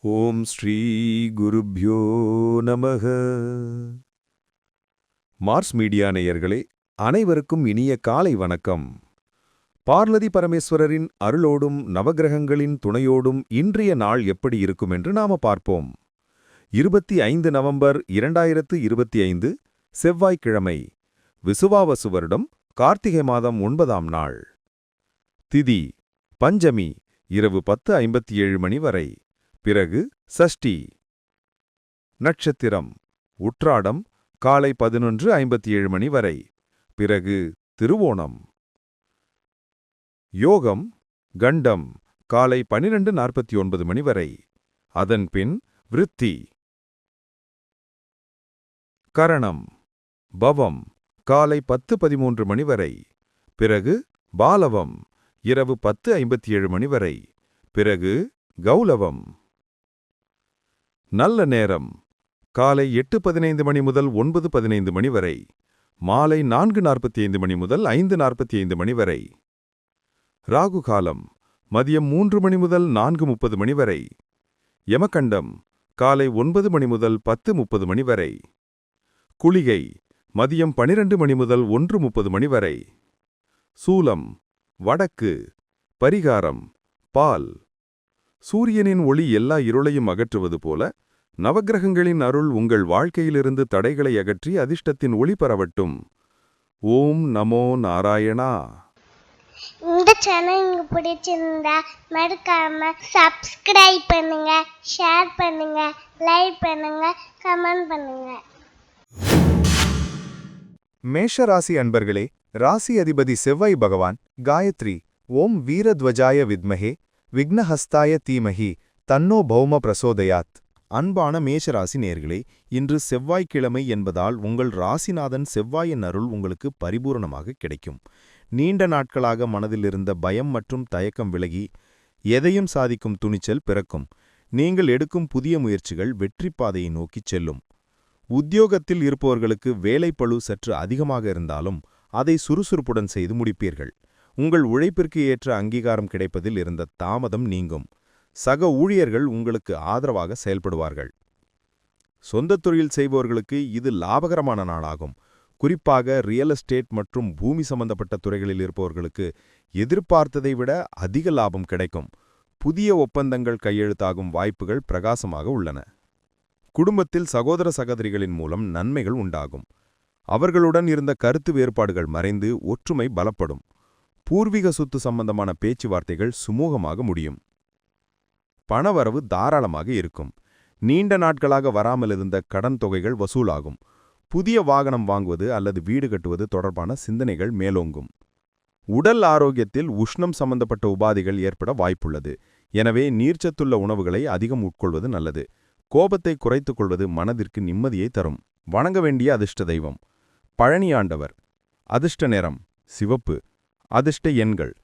ஓம் ஸ்ரீ குருப்யோ நமக. Mars media நேயர்களே, அனைவருக்கும் இனிய காலை வணக்கம். பார்வதி பரமேஸ்வரரின் அருளோடும் நவக்கிரகங்களின் துணையோடும் இன்றைய நாள் எப்படி இருக்கும் என்று நாம பார்ப்போம். 25 நவம்பர் 2025 செவ்வாய்க்கிழமை, விசுவாவசு வருடம், கார்த்திகை மாதம் 9ஆம் நாள். திதி பஞ்சமி, இரவு 10:57 மணி வரை. பிறகு சஷ்டி. நட்சத்திரம் உற்ராடம், காலை 11:57 மணி வரை. பிறகு திருவோணம். யோகம் கண்டம், காலை 12:49 மணி வரை. அதன்பின் விருத்தி. கரணம் பவம், காலை 10:13 மணி வரை. பிறகு பாலவம், இரவு 10:57 மணி வரை. பிறகு கௌலவம். நல்ல நேரம் காலை 8:15 மணி முதல் 9:15 மணி வரை. மாலை 4:45 மணி முதல் 5:45 மணி வரை. ராகு காலம் மதியம் 3 மணி முதல் 4:30 மணி வரை. யமகண்டம் காலை 9 மணி முதல் 10:30 மணி வரை. குளிகை மதியம் 12 மணி முதல் 1:30 மணி வரை. சூலம் வடக்கு. பரிகாரம் பால். சூரியனின் ஒளி எல்லா இருளையும் அகற்றுவது போல, நவக்கிரகங்களின் அருள் உங்கள் வாழ்க்கையிலிருந்து தடைகளை அகற்றி அதிர்ஷ்டத்தின் ஒளி பரவட்டும். ஓம் நமோ நாராயணா. இந்த சேனல் உங்களுக்கு பிடிச்சிருந்தா மறக்காம சப்ஸ்கிரைப் பண்ணுங்க, ஷேர் பண்ணுங்க, லைக் பண்ணுங்க, கமெண்ட் பண்ணுங்க. மேஷ ராசி அன்பர்களே, ராசி அதிபதி செவ்வாய் பகவான் காயத்ரி ஓம் வீரத்வஜாய வித்மஹே விக்னஹஸ்தாய தீமஹி தன்னோ பௌம பிரசோதயாத். அன்பான மேஷராசி நேர்களே, இன்று செவ்வாய்க்கிழமை என்பதால் உங்கள் ராசிநாதன் செவ்வாயின் அருள் உங்களுக்கு பரிபூரணமாக கிடைக்கும். நீண்ட நாட்களாக மனதில் இருந்த பயம் மற்றும் தயக்கம் விலகி எதையும் சாதிக்கும் துணிச்சல் பிறக்கும். நீங்கள் எடுக்கும் புதிய முயற்சிகள் வெற்றிப் பாதையை நோக்கிச் செல்லும். உத்தியோகத்தில் இருப்பவர்களுக்கு வேலைப்பளு சற்று அதிகமாக இருந்தாலும் அதை சுறுசுறுப்புடன் செய்து முடிப்பீர்கள். உங்கள் உழைப்பிற்கு ஏற்ற அங்கீகாரம் கிடைப்பதில் இருந்த தாமதம் நீங்கும். சக ஊழியர்கள் உங்களுக்கு ஆதரவாக செயல்படுவார்கள். சொந்த தொழில் செய்பவர்களுக்கு இது லாபகரமான நாளாகும். குறிப்பாக ரியல் எஸ்டேட் மற்றும் பூமி சம்பந்தப்பட்ட துறைகளில் இருப்பவர்களுக்கு எதிர்பார்த்ததை விட அதிக லாபம் கிடைக்கும். புதிய ஒப்பந்தங்கள் கையெழுத்தாகும் வாய்ப்புகள் பிரகாசமாக உள்ளன. குடும்பத்தில் சகோதர சகோதரிகளின் மூலம் நன்மைகள் உண்டாகும். அவர்களுடன் இருந்த கருத்து வேறுபாடுகள் மறைந்து ஒற்றுமை பலப்படும். பூர்வீக சொத்து சம்பந்தமான பேச்சுவார்த்தைகள் சுமூகமாக முடியும். பணவரவு தாராளமாக இருக்கும். நீண்ட நாட்களாக வராமல் இருந்த கடன் தொகைகள் வசூலாகும். புதிய வாகனம் வாங்குவது அல்லது வீடு கட்டுவது தொடர்பான சிந்தனைகள் மேலோங்கும். உடல் ஆரோக்கியத்தில் உஷ்ணம் சம்பந்தப்பட்ட உபாதைகள் ஏற்பட வாய்ப்புள்ளது. எனவே நீர்ச்சத்துள்ள உணவுகளை அதிகம் உட்கொள்வது நல்லது. கோபத்தை குறைத்துக் கொள்வது மனதிற்கு நிம்மதியை தரும். வணங்க வேண்டிய அதிர்ஷ்ட தெய்வம் பழனி ஆண்டவர். அதிர்ஷ்ட நிறம் சிவப்பு. அதிர்ஷ்ட எண்கள்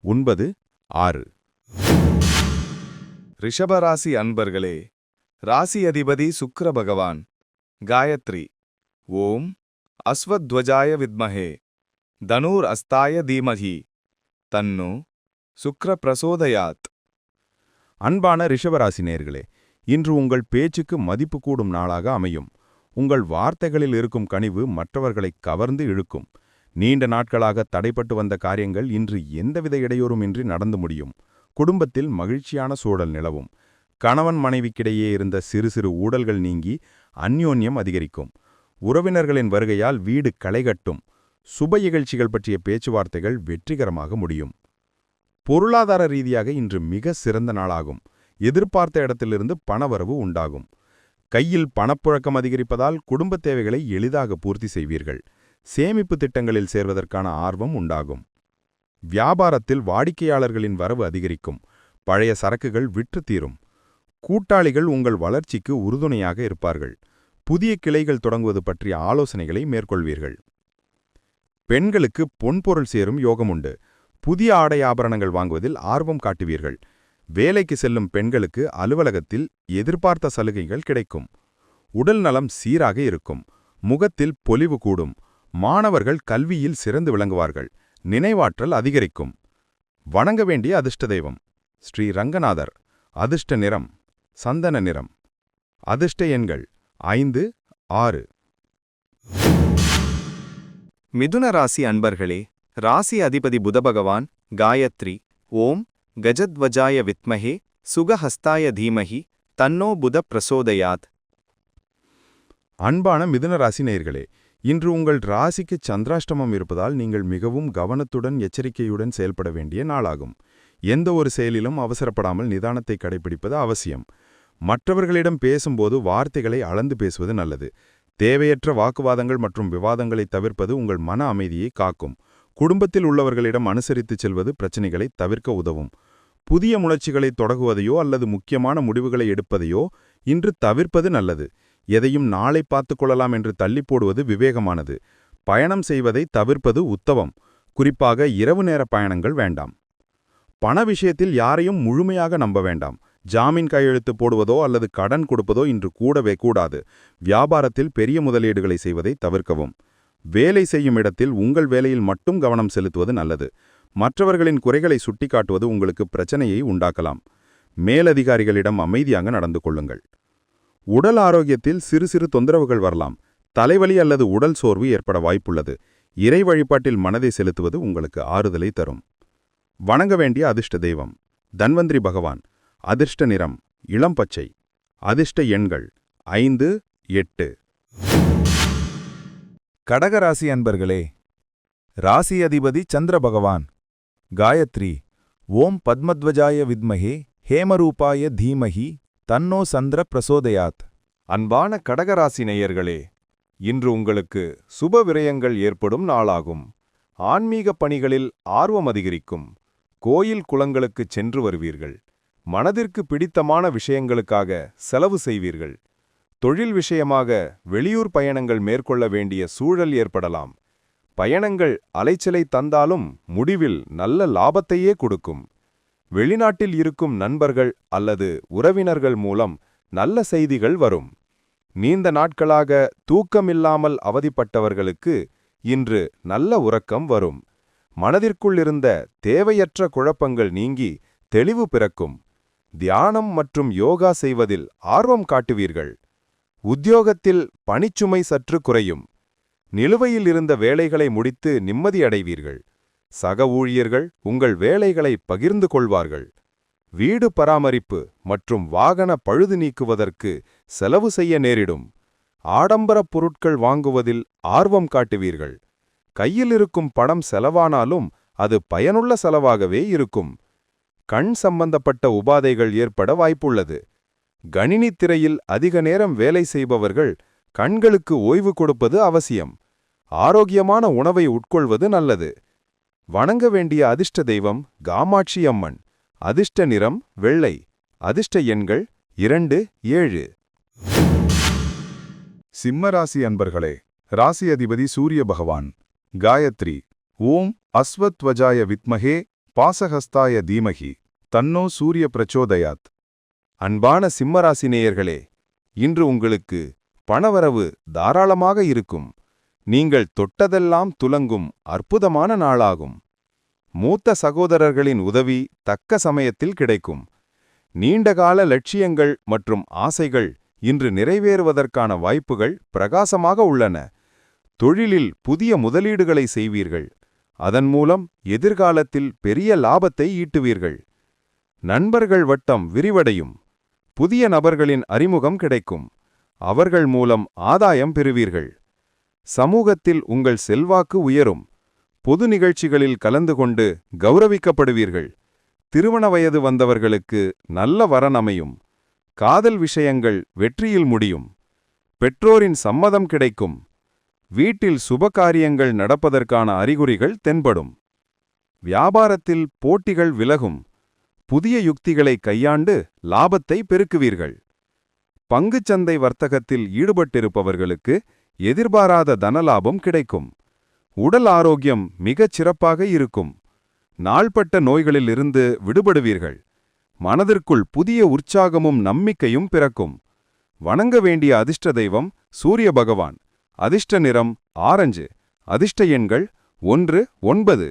9, 6. ரிஷபராசி அன்பர்களே, ராசி அதிபதி சுக்கிர பகவான் காயத்ரி ஓம் அஸ்வத்வஜாய வித்மஹே தனூர் அஸ்தாய தீமஹி தன்னு சுக்ர பிரசோதயாத். அன்பான ரிஷபராசி நேயர்களே, இன்று உங்கள் பேச்சுக்கு மதிப்பு கூடும் நாளாக அமையும். உங்கள் வார்த்தைகளில் இருக்கும் கனிவு மற்றவர்களை கவர்ந்து இழுக்கும். நீண்ட நாட்களாக தடைப்பட்டு வந்த காரியங்கள் இன்று எந்தவித இடையூறுமின்றி நடந்து முடியும். குடும்பத்தில் மகிழ்ச்சியான சூழல் நிலவும். கணவன் மனைவிக்கிடையே இருந்த சிறு சிறு ஊடல்கள் நீங்கி அந்யோன்யம் அதிகரிக்கும். உறவினர்களின் வருகையால் வீடு களைகட்டும். சுப நிகழ்ச்சிகள் பற்றிய பேச்சுவார்த்தைகள் வெற்றிகரமாக முடியும். பொருளாதார ரீதியாக இன்று மிக சிறந்த நாளாகும். எதிர்பார்த்த இடத்திலிருந்து பணவரவு உண்டாகும். கையில் பணப்புழக்கம் அதிகரிப்பதால் குடும்ப தேவைகளை எளிதாக பூர்த்தி செய்வீர்கள். சேமிப்பு திட்டங்களில் சேர்வதற்கான ஆர்வம் உண்டாகும். வியாபாரத்தில் வாடிக்கையாளர்களின் வரவு அதிகரிக்கும். பழைய சரக்குகள் விற்று தீரும். கூட்டாளிகள் உங்கள் வளர்ச்சிக்கு உறுதுணையாக இருப்பார்கள். புதிய கிளைகள் தொடங்குவது பற்றிய ஆலோசனைகளை மேற்கொள்வீர்கள். பெண்களுக்கு பொன்பொருள் சேரும் யோகமுண்டு. புதிய ஆடை ஆபரணங்கள் வாங்குவதில் ஆர்வம் காட்டுவீர்கள். வேலைக்கு செல்லும் பெண்களுக்கு அலுவலகத்தில் எதிர்பார்த்த சலுகைகள் கிடைக்கும். உடல் நலம் சீராக இருக்கும். முகத்தில் பொலிவு கூடும். மாணவர்கள் கல்வியில் சிறந்து விளங்குவார்கள். நினைவாற்றல் அதிகரிக்கும். வணங்க வேண்டிய அதிர்ஷ்ட தெய்வம் ஸ்ரீ ரங்கநாதர். அதிர்ஷ்ட நிறம் சந்தன நிறம். அதிர்ஷ்ட எண்கள் 5, 6. மிதுன ராசி அன்பர்களே, ராசி அதிபதி புதபகவான் காயத்ரி ஓம் கஜத்வஜாய வித்மஹே சுகஹஸ்தாய தீமஹி தன்னோ புத பிரசோதயாத். அன்பான மிதுன ராசி நேயர்களே, இன்று உங்கள் ராசிக்கு சந்திராஷ்டமம் இருப்பதால் நீங்கள் மிகவும் கவனத்துடன் எச்சரிக்கையுடன் செயல்பட வேண்டிய நாளாகும். எந்த ஒரு செயலிலும் அவசரப்படாமல் நிதானத்தை கடைபிடிப்பது அவசியம். மற்றவர்களிடம் பேசும்போது வார்த்தைகளை அளந்து பேசுவது நல்லது. தேவையற்ற வாக்குவாதங்கள் மற்றும் விவாதங்களை தவிர்ப்பது உங்கள் மன அமைதியை காக்கும். குடும்பத்தில் உள்ளவர்களிடம் அனுசரித்துச் செல்வது பிரச்சினைகளை தவிர்க்க உதவும். புதிய முயற்சிகளை தொடங்குவதையோ அல்லது முக்கியமான முடிவுகளை எடுப்பதையோ இன்று தவிர்ப்பது நல்லது. எதையும் நாளை பார்த்துக் கொள்ளலாம் என்று தள்ளி போடுவது விவேகமானது. பயணம் செய்வதை தவிர்ப்பது உத்தமம். குறிப்பாக இரவு நேர பயணங்கள் வேண்டாம். பண விஷயத்தில் யாரையும் முழுமையாக நம்ப வேண்டாம். ஜாமீன் கையெழுத்து போடுவதோ அல்லது கடன் கொடுப்பதோ இன்று கூடவே கூடாது. வியாபாரத்தில் பெரிய முதலீடுகளை செய்வதை தவிர்க்கவும். வேலை செய்யும் இடத்தில் உங்கள் வேலையில் மட்டும் கவனம் செலுத்துவது நல்லது. மற்றவர்களின் குறைகளை சுட்டிக்காட்டுவது உங்களுக்கு பிரச்சனையை உண்டாக்கலாம். மேலதிகாரிகளிடம் அமைதியாக நடந்து கொள்ளுங்கள். உடல் ஆரோக்கியத்தில் சிறு சிறு தொந்தரவுகள் வரலாம். தலைவலி அல்லது உடல் சோர்வு ஏற்பட வாய்ப்புள்ளது. இறை வழிபாட்டில் மனதை செலுத்துவது உங்களுக்கு ஆறுதலை தரும். வணங்க வேண்டிய அதிர்ஷ்ட தெய்வம் தன்வந்திரி பகவான். அதிர்ஷ்ட நிறம் இளம் பச்சை. அதிர்ஷ்ட எண்கள் 5, 8. கடகராசி அன்பர்களே, ராசி அதிபதி சந்திர பகவான் காயத்ரி ஓம் பத்மத்வஜாய வித்மஹே ஹேமரூபாய தீமஹி தன்னோ சந்திர பிரசோதயாத். அன்பான கடகராசி நேயர்களே, இன்று உங்களுக்கு சுப விரயங்கள் ஏற்படும் நாளாகும். ஆன்மீக பணிகளில் ஆர்வம் அதிகரிக்கும். கோயில் குளங்களுக்குச் சென்று வருவீர்கள். மனதிற்கு பிடித்தமான விஷயங்களுக்காக செலவு செய்வீர்கள். தொழில் விஷயமாக வெளியூர் பயணங்கள் மேற்கொள்ள வேண்டிய சூழல் ஏற்படலாம். பயணங்கள் அலைச்சலை தந்தாலும் முடிவில் நல்ல லாபத்தையே கொடுக்கும். வெளிநாட்டில் இருக்கும் நண்பர்கள் அல்லது உறவினர்கள் மூலம் நல்ல செய்திகள் வரும். நீண்ட நாட்களாக தூக்கமில்லாமல் அவதிப்பட்டவர்களுக்கு இன்று நல்ல உறக்கம் வரும். மனதிற்குள் இருந்த தேவையற்ற குழப்பங்கள் நீங்கி தெளிவு பிறக்கும். தியானம் மற்றும் யோகா செய்வதில் ஆர்வம் காட்டுவீர்கள். உத்தியோகத்தில் பணிச்சுமை சற்று குறையும். நிலுவையில் இருந்த வேலைகளை முடித்து நிம்மதியடைவீர்கள். சக ஊழியர்கள் உங்கள் வேலைகளை பகிர்ந்து கொள்வார்கள். வீடு பராமரிப்பு மற்றும் வாகன பழுது நீக்குவதற்கு செலவு செய்ய நேரிடும். ஆடம்பரப் பொருட்கள் வாங்குவதில் ஆர்வம் காட்டுவீர்கள். கையில் இருக்கும் பணம் செலவானாலும் அது பயனுள்ள செலவாகவே இருக்கும். கண் சம்பந்தப்பட்ட உபாதைகள் ஏற்பட வாய்ப்புள்ளது. கணினி திரையில் அதிக நேரம் வேலை செய்பவர்கள் கண்களுக்கு ஓய்வு கொடுப்பது அவசியம். ஆரோக்கியமான உணவை உட்கொள்வது நல்லது. வணங்க வேண்டிய அதிர்ஷ்ட தெய்வம் காமாட்சி அம்மன். அதிர்ஷ்ட நிறம் வெள்ளை. அதிர்ஷ்ட எண்கள் 2, 7. சிம்மராசி அன்பர்களே, ராசி அதிபதி சூரிய பகவான் காயத்ரி ஓம் அஸ்வத்வஜாய வித்மஹே பாசஹஸ்தாய தீமஹி தன்னோ சூரிய பிரச்சோதயாத். அன்பான சிம்மராசி நேயர்களே, இன்று உங்களுக்கு பணவரவு தாராளமாக இருக்கும். நீங்கள் தொட்டதெல்லாம் துலங்கும் அற்புதமான நாளாகும். மூத்த சகோதரர்களின் உதவி தக்க சமயத்தில் கிடைக்கும். நீண்டகால லட்சியங்கள் மற்றும் ஆசைகள் இன்று நிறைவேறுவதற்கான வாய்ப்புகள் பிரகாசமாக உள்ளன. தொழிலில் புதிய முதலீடுகளை செய்வீர்கள். அதன் மூலம் எதிர்காலத்தில் பெரிய லாபத்தை ஈட்டுவீர்கள். நண்பர்கள் வட்டம் விரிவடையும். புதிய நபர்களின் அறிமுகம் கிடைக்கும். அவர்கள் மூலம் ஆதாயம் பெறுவீர்கள். சமூகத்தில் உங்கள் செல்வாக்கு உயரும். பொது நிகழ்ச்சிகளில் கலந்து கொண்டு கௌரவிக்கப்படுவீர்கள். திருமண வயது வந்தவர்களுக்கு நல்ல வரன் அமையும். காதல் விஷயங்கள் வெற்றியில் முடியும். பெற்றோரின் சம்மதம் கிடைக்கும். வீட்டில் சுபகாரியங்கள் நடப்பதற்கான அறிகுறிகள் தென்படும். வியாபாரத்தில் போட்டிகள் விலகும். புதிய யுக்திகளை கையாண்டு லாபத்தை பெருக்குவீர்கள். பங்குச்சந்தை வர்த்தகத்தில் ஈடுபட்டிருப்பவர்களுக்கு எதிர்பாராத தனலாபம் கிடைக்கும். உடல் ஆரோக்கியம் மிகச் சிறப்பாக இருக்கும். நாள்பட்ட நோய்களிலிருந்து விடுபடுவீர்கள். மனதிற்குள் புதிய உற்சாகமும் நம்பிக்கையும் பிறக்கும். வணங்க வேண்டிய அதிர்ஷ்ட தெய்வம் சூரிய பகவான். அதிர்ஷ்ட நிறம் ஆரஞ்சு. அதிர்ஷ்ட எண்கள் 1, 9.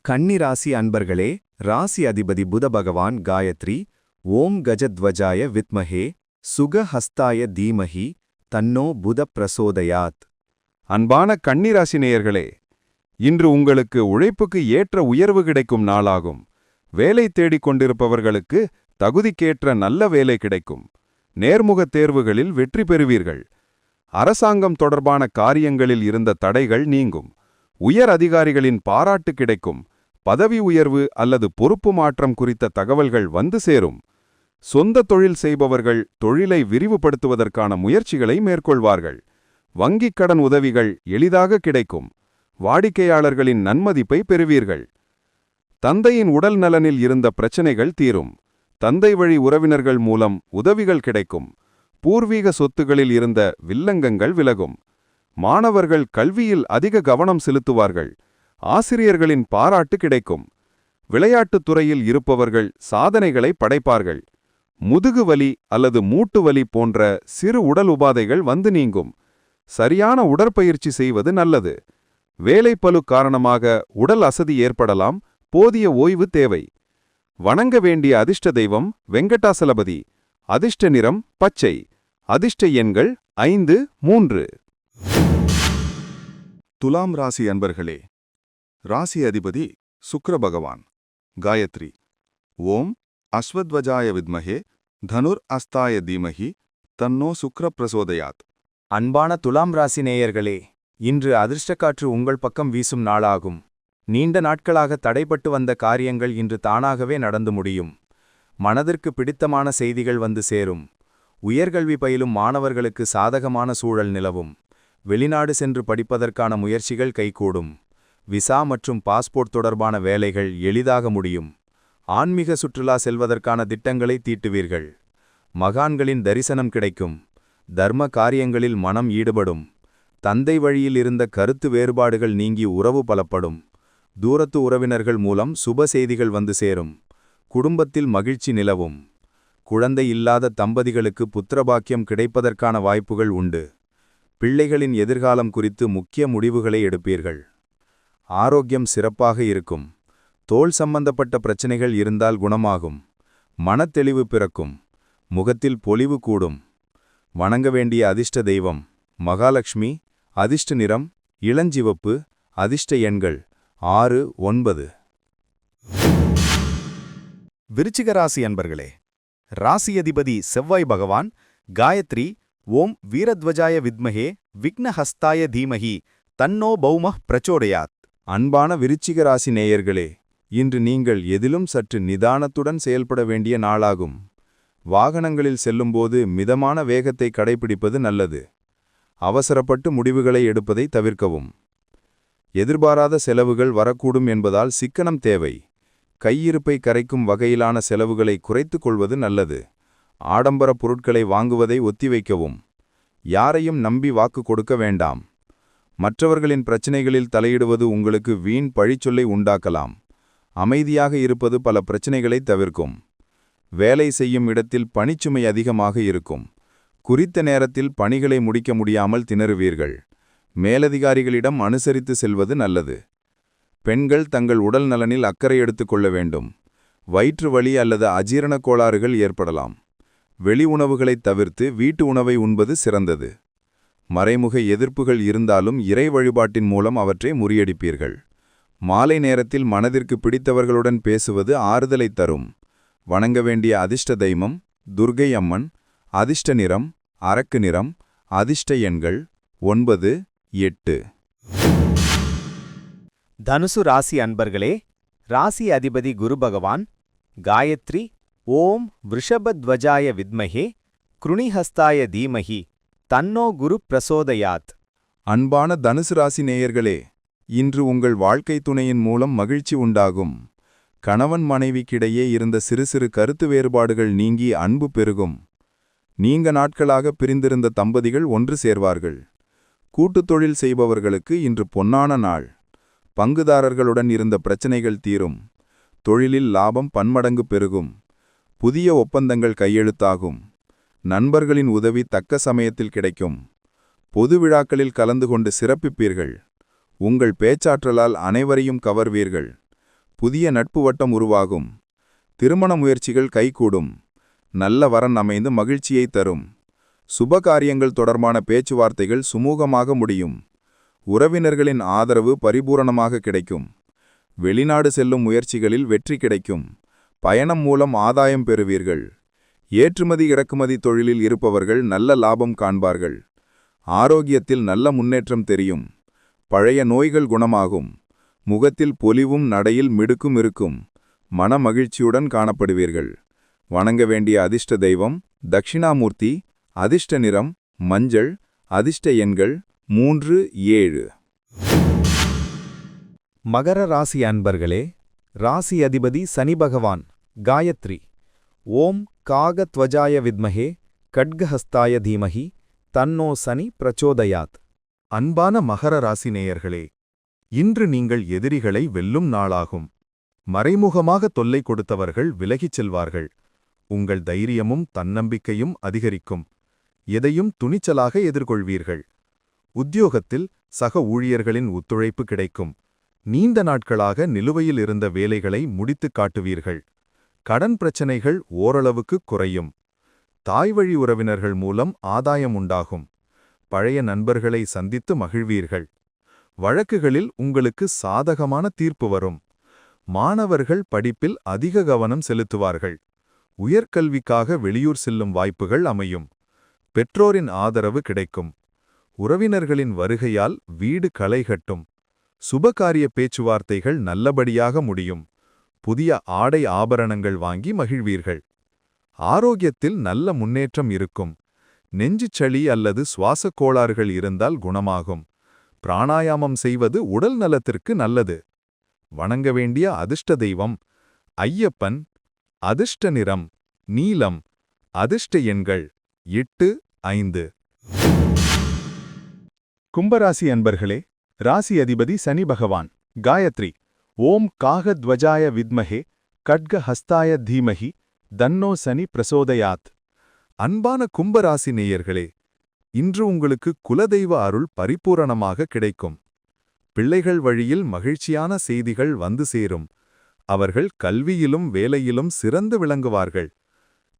கன்னி ராசி அன்பர்களே, ராசி அதிபதி புத பகவான் காயத்ரி ஓம் கஜத்வஜாய வித்மஹே சுகஹஸ்தாய தீமஹி தன்னோ புத பிரசோதயாத். அன்பான கன்னிராசி நேயர்களே, இன்று உங்களுக்கு உழைப்புக்கு ஏற்ற உயர்வு கிடைக்கும் நாளாகும். வேலை தேடிக் கொண்டிருப்பவர்களுக்கு தகுதிக்கேற்ற நல்ல வேலை கிடைக்கும். நேர்முகத் தேர்வுகளில் வெற்றி பெறுவீர்கள். அரசாங்கம் தொடர்பான காரியங்களில் இருந்த தடைகள் நீங்கும். உயர் அதிகாரிகளின் பாராட்டு கிடைக்கும். பதவி உயர்வு அல்லது பொறுப்பு மாற்றம் குறித்த தகவல்கள் வந்து சேரும். சொந்த தொழில் செய்பவர்கள் தொழிலை விரிவுபடுத்துவதற்கான முயற்சிகளை மேற்கொள்வார்கள். வங்கிக் கடன் உதவிகள் எளிதாக கிடைக்கும். வாடிக்கையாளர்களின் நன்மதிப்பை பெறுவீர்கள். தந்தையின் உடல் நலனில் இருந்த பிரச்சனைகள் தீரும். தந்தை வழி உறவினர்கள் மூலம் உதவிகள் கிடைக்கும். பூர்வீக சொத்துகளில் இருந்த வில்லங்கங்கள் விலகும். மாணவர்கள் கல்வியில் அதிக கவனம் செலுத்துவார்கள். ஆசிரியர்களின் பாராட்டு கிடைக்கும். விளையாட்டுத் துறையில் இருப்பவர்கள் சாதனைகளை படைப்பார்கள். முதுகு வலி அல்லது மூட்டு வலி போன்ற சிறு உடல் உபாதைகள் வந்து நீங்கும். சரியான உடற்பயிற்சி செய்வது நல்லது. வேலைப்பளு காரணமாக உடல் அசதி ஏற்படலாம். போதிய ஓய்வு தேவை. வணங்க வேண்டிய அதிர்ஷ்ட தெய்வம் வெங்கடாசலபதி. அதிர்ஷ்ட நிறம் பச்சை. அதிர்ஷ்ட எண்கள் 5, 3. துலாம் ராசி அன்பர்களே, ராசி அதிபதி சுக்கிர பகவான். காயத்ரி. ஓம் அஸ்வத்வஜாய வித்மஹே தனுர் அஸ்தாய தீமஹி தன்னோ சுக்கிர பிரசோதயாத். அன்பான துலாம் ராசி நேயர்களே, இன்று அதிர்ஷ்டக்காற்று உங்கள் பக்கம் வீசும் நாளாகும். நீண்ட நாட்களாக தடைப்பட்டு வந்த காரியங்கள் இன்று தானாகவே நடந்து முடியும். மனதிற்கு பிடித்தமான செய்திகள் வந்து சேரும். உயர்கல்வி பயிலும் மாணவர்களுக்கு சாதகமான சூழல் நிலவும். வெளிநாடு சென்று படிப்பதற்கான முயற்சிகள் கைகூடும். விசா மற்றும் பாஸ்போர்ட் தொடர்பான வேலைகள் எளிதாக முடியும். ஆன்மீக சுற்றுலா செல்வதற்கான திட்டங்களை தீட்டுவீர்கள். மகான்களின் தரிசனம் கிடைக்கும். தர்ம காரியங்களில் மனம் ஈடுபடும். தந்தை வழியில் இருந்த கருத்து வேறுபாடுகள் நீங்கி உறவு பலப்படும். தூரத்து உறவினர்கள் மூலம் சுப செய்திகள் வந்து சேரும். குடும்பத்தில் மகிழ்ச்சி நிலவும். குழந்தை இல்லாத தம்பதிகளுக்கு புத்திரபாக்கியம் கிடைப்பதற்கான வாய்ப்புகள் உண்டு. பிள்ளைகளின் எதிர்காலம் குறித்து முக்கிய முடிவுகளை எடுப்பீர்கள். ஆரோக்கியம் சிறப்பாக இருக்கும். தோல் சம்பந்தப்பட்ட பிரச்சனைகள் இருந்தால் குணமாகும். மனத்தெளிவு பிறக்கும். முகத்தில் பொலிவு கூடும். வணங்க வேண்டிய அதிர்ஷ்ட தெய்வம் மகாலட்சுமி. அதிர்ஷ்ட நிறம் இளஞ்சிவப்பு. அதிர்ஷ்ட எண்கள் 6, 9. விருச்சிக ராசி அன்பர்களே, ராசி அதிபதி செவ்வாய் பகவான். காயத்ரி. ஓம் வீரத்வஜாய வித்மஹே விக்னஹஸ்தாய தீமஹி தன்னோ பௌமः பிரச்சோடயாத். அன்பான விருச்சிக ராசி நேயர்களே, இன்று நீங்கள் எதிலும் சற்று நிதானத்துடன் செயல்பட வேண்டிய நாளாகும். வாகனங்களில் செல்லும்போது மிதமான வேகத்தை கடைபிடிப்பது நல்லது. அவசரப்பட்டு முடிவுகளை எடுப்பதை தவிர்க்கவும். எதிர்பாராத செலவுகள் வரக்கூடும் என்பதால் சிக்கனம் தேவை. கையிருப்பை கரைக்கும் வகையிலான செலவுகளை குறைத்துக் கொள்வது நல்லது. ஆடம்பர பொருட்களை வாங்குவதை ஒத்திவைக்கவும். யாரையும் நம்பி வாக்கு கொடுக்க வேண்டாம். மற்றவர்களின் பிரச்சினைகளில் தலையிடுவது உங்களுக்கு வீண் பழிச்சொல்லை உண்டாக்கலாம். அமைதியாக இருப்பது பல பிரச்சினைகளை தவிர்க்கும். வேலை செய்யும் இடத்தில் பணிச்சுமை அதிகமாக இருக்கும். குறித்த நேரத்தில் பணிகளை முடிக்க முடியாமல் திணறுவீர்கள். மேலதிகாரிகளிடம் அனுசரித்து செல்வது நல்லது. பெண்கள் தங்கள் உடல் நலனில் அக்கறை எடுத்துக்கொள்ள வேண்டும். வயிற்று வலி அல்லது அஜீரண கோளாறுகள் ஏற்படலாம். வெளி உணவுகளைத் தவிர்த்து வீட்டு உணவை உண்பது சிறந்தது. மறைமுக எதிர்ப்புகள் இருந்தாலும் இறை வழிபாட்டின் மூலம் அவற்றை முறியடிப்பீர்கள். மாலை நேரத்தில் மனதிற்கு பிடித்தவர்களுடன் பேசுவது ஆறுதலை தரும். வணங்க வேண்டிய அதிர்ஷ்ட தெய்வம் துர்க்கை அம்மன். அதிர்ஷ்ட நிறம் அரக்கு நிறம். அதிர்ஷ்ட எண்கள் 9, 8. தனுசு ராசி அன்பர்களே, ராசி அதிபதி குரு பகவான். காயத்ரி. ஓம் விருஷபத்வஜாய வித்மஹே க்ருணிஹஸ்தாய தீமஹி தன்னோ குரு பிரசோதயாத். அன்பான தனுசு ராசி நேயர்களே, இன்று உங்கள் வாழ்க்கை துணையின் மூலம் மகிழ்ச்சி உண்டாகும். கணவன் மனைவிக்கிடையே இருந்த சிறு சிறு கருத்து வேறுபாடுகள் நீங்கி அன்பு பெருகும். நீண்ட நாட்களாக பிரிந்திருந்த தம்பதிகள் ஒன்று சேர்வார்கள். கூட்டுத் தொழில் செய்பவர்களுக்கு இன்று பொன்னான நாள். பங்குதாரர்களுடன் இருந்த பிரச்சனைகள் தீரும். தொழிலில் லாபம் பன்மடங்கு பெருகும். புதிய ஒப்பந்தங்கள் கையெழுத்தாகும். நண்பர்களின் உதவி தக்க சமயத்தில் கிடைக்கும். பொது விழாக்களில் கலந்து கொண்டு சிறப்பிப்பீர்கள். உங்கள் பேச்சாற்றலால் அனைவரையும் கவர்வீர்கள். புதிய நட்பு வட்டம் உருவாகும். திருமண முயற்சிகள் கைகூடும். நல்ல வரன் அமைந்து மகிழ்ச்சியை தரும். சுபகாரியங்கள் தொடர்பான பேச்சுவார்த்தைகள் சுமூகமாக முடியும். உறவினர்களின் ஆதரவு பரிபூரணமாக கிடைக்கும். வெளிநாடு செல்லும் முயற்சிகளில் வெற்றி கிடைக்கும். பயணம் மூலம் ஆதாயம் பெறுவீர்கள். ஏற்றுமதி இறக்குமதி தொழிலில் இருப்பவர்கள் நல்ல லாபம் காண்பார்கள். ஆரோக்கியத்தில் நல்ல முன்னேற்றம் தெரியும். பழைய நோய்கள் குணமாகும். முகத்தில் பொலிவும் நடையில் மிடுக்கும் இருக்கும். மன மகிழ்ச்சியுடன் காணப்படுவீர்கள். வணங்க வேண்டிய அதிர்ஷ்ட தெய்வம் தட்சிணாமூர்த்தி. அதிர்ஷ்ட நிறம் மஞ்சள். அதிர்ஷ்ட எண்கள் 3, 7. மகர ராசி அன்பர்களே, ராசி அதிபதி சனி பகவான். காயத்ரி. ஓம் காகத்வஜாய வித்மஹே கட்கஹஸ்தாய தீமஹி தன்னோ சனி பிரச்சோதயாத். அன்பான மகர ராசி நேயர்களே, இன்று நீங்கள் எதிரிகளை வெல்லும் நாளாகும். மறைமுகமாக தொல்லை கொடுத்தவர்கள் விலகிச் செல்வார்கள். உங்கள் தைரியமும் தன்னம்பிக்கையும் அதிகரிக்கும். எதையும் துணிச்சலாக எதிர்கொள்வீர்கள். உத்தியோகத்தில் சக ஊழியர்களின் ஒத்துழைப்பு கிடைக்கும். நீண்ட நாட்களாக நிலுவையில் இருந்த வேலைகளை முடித்துக் காட்டுவீர்கள். கடன் பிரச்சனைகள் ஓரளவுக்கு குறையும். தாய்வழி உறவினர்கள் மூலம் ஆதாயம் உண்டாகும். பழைய நண்பர்களை சந்தித்து மகிழ்வீர்கள். வழக்குகளில் உங்களுக்கு சாதகமான தீர்ப்பு வரும். மாணவர்கள் படிப்பில் அதிக கவனம் செலுத்துவார்கள். உயர்கல்விக்காக வெளியூர் செல்லும் வாய்ப்புகள் அமையும். பெற்றோரின் ஆதரவு கிடைக்கும். உறவினர்களின் வருகையால் வீடு களைகட்டும். சுபகாரிய பேச்சுவார்த்தைகள் நல்லபடியாக முடியும். புதிய ஆடை ஆபரணங்கள் வாங்கி மகிழ்வீர்கள். ஆரோக்கியத்தில் நல்ல முன்னேற்றம் இருக்கும். நெஞ்சுச் சளி அல்லது சுவாசக் கோளாறுகள் இருந்தால் குணமாகும். பிராணாயாமம் செய்வது உடல் நலத்திற்கு நல்லது. வணங்க வேண்டிய அதிர்ஷ்ட தெய்வம் ஐயப்பன். அதிர்ஷ்ட நிறம் நீலம். அதிர்ஷ்ட எண்கள் 8, 5. கும்பராசி அன்பர்களே, ராசி அதிபதி சனி பகவான். காயத்ரி. ஓம் காகத்வஜாய வித்மஹே கட்கஹஸ்தாய தீமஹி தன்னோ சனி பிரசோதயாத். அன்பான கும்பராசி நேயர்களே, இன்று உங்களுக்கு குலதெய்வ அருள் பரிபூரணமாக கிடைக்கும். பிள்ளைகள் வழியில் மகிழ்ச்சியான செய்திகள் வந்து சேரும். அவர்கள் கல்வியிலும் வேலையிலும் சிறந்து விளங்குவார்கள்.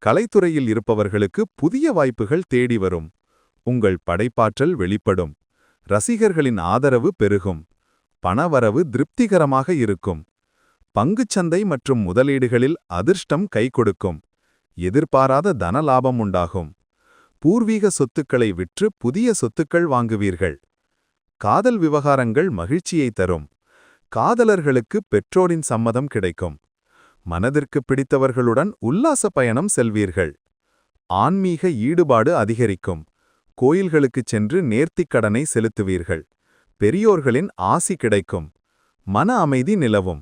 கலைத்துறையில் இருப்பவர்களுக்கு புதிய வாய்ப்புகள் தேடி வரும். உங்கள் படைப்பாற்றல் வெளிப்படும். ரசிகர்களின் ஆதரவு பெருகும். பணவரவு திருப்திகரமாக இருக்கும். பங்குச்சந்தை மற்றும் முதலீடுகளில் அதிர்ஷ்டம் கை கொடுக்கும். எதிர்பாராத தன லாபம் உண்டாகும். பூர்வீக சொத்துக்களை விற்று புதிய சொத்துக்கள் வாங்குவீர்கள். காதல் விவகாரங்கள் மகிழ்ச்சியை தரும். காதலர்களுக்கு பெற்றோரின் சம்மதம் கிடைக்கும். மனதிற்கு பிடித்தவர்களுடன் உல்லாச பயணம் செல்வீர்கள். ஆன்மீக ஈடுபாடு அதிகரிக்கும். கோயில்களுக்குச் சென்று நேர்த்திக் கடனை செலுத்துவீர்கள். பெரியோர்களின் ஆசி கிடைக்கும். மன அமைதி நிலவும்.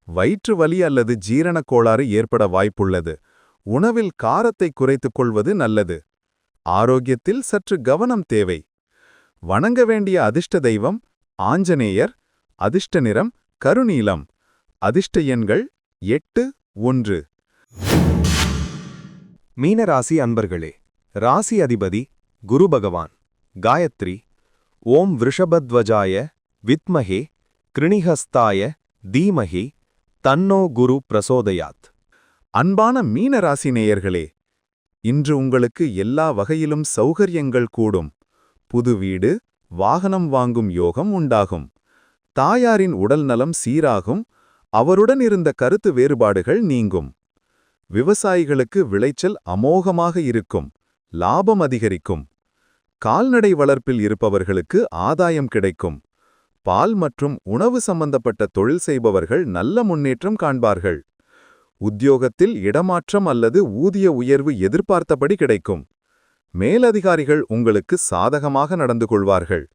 வயிற்று வலி அல்லது ஜீரணக் கோளாறு ஏற்பட வாய்ப்புள்ளது. உணவில் காரத்தை குறைத்துக் கொள்வது நல்லது. ஆரோக்கியத்தில் சற்று கவனம் தேவை. வணங்க வேண்டிய அதிர்ஷ்ட தெய்வம் ஆஞ்சநேயர். அதிர்ஷ்ட நிறம் கருநீலம். அதிர்ஷ்ட எண்கள் 8, 1. மீனராசி அன்பர்களே, ராசி அதிபதி குரு பகவான். காயத்ரி. ஓம் விருஷபத்வஜாய வித்மஹே கிருணிஹஸ்தாய தீமஹி தன்னோ குரு பிரசோதயாத். அன்பான மீனராசி நேயர்களே, இன்று உங்களுக்கு எல்லா வகையிலும் சௌகரியங்கள் கூடும். புது வீடு, வாகனம் வாங்கும் யோகம் உண்டாகும். தாயாரின் உடல்நலம் சீராகும். அவருடன் இருந்த கருத்து வேறுபாடுகள் நீங்கும். விவசாயிகளுக்கு விளைச்சல் அமோகமாக இருக்கும். லாபம் அதிகரிக்கும். கால்நடை வளர்ப்பில் இருப்பவர்களுக்கு ஆதாயம் கிடைக்கும். பால் மற்றும் உணவு சம்பந்தப்பட்ட தொழில் செய்பவர்கள் நல்ல முன்னேற்றம் காண்பார்கள். உத்தியோகத்தில் இடமாற்றம் அல்லது ஊதிய உயர்வு எதிர்பார்த்தபடி கிடைக்கும். மேலதிகாரிகள் உங்களுக்கு சாதகமாக நடந்து கொள்வார்கள்.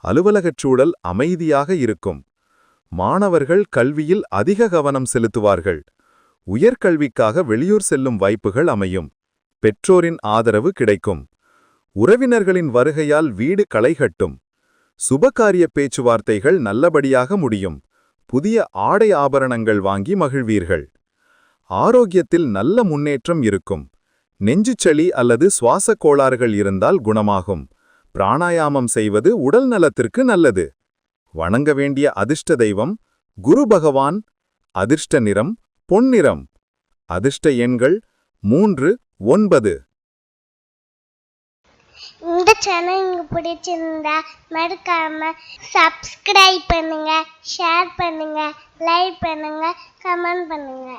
அலுவலகச் சூழல் அமைதியாக இருக்கும். மாணவர்கள் கல்வியில் அதிக கவனம் செலுத்துவார்கள். உயர்கல்விக்காக வெளியூர் செல்லும் வாய்ப்புகள் அமையும். பெற்றோரின் ஆதரவு கிடைக்கும். உறவினர்களின் வருகையால் வீடு களைகட்டும். சுபகாரிய பேச்சுவார்த்தைகள் நல்லபடியாக முடியும். புதிய ஆடை ஆபரணங்கள் வாங்கி மகிழ்வீர்கள். ஆரோக்கியத்தில் நல்ல முன்னேற்றம் இருக்கும். நெஞ்சுச்சளி அல்லது சுவாசக் கோளாறுகள் இருந்தால் குணமாகும். பிராணாயாமம் செய்வது உடல் நலத்திற்கு நல்லது. வணங்க வேண்டிய அதிர்ஷ்ட தெய்வம் குரு பகவான். அதிர்ஷ்ட நிறம் பொன்னிறம். அதிர்ஷ்ட எண்கள் 3, 9. இந்த சேனல் உங்களுக்கு பிடிச்சிருந்தா மறக்காம சப்ஸ்கிரைப் பண்ணுங்க, ஷேர் பண்ணுங்க, லைக் பண்ணுங்க, கமெண்ட் பண்ணுங்க.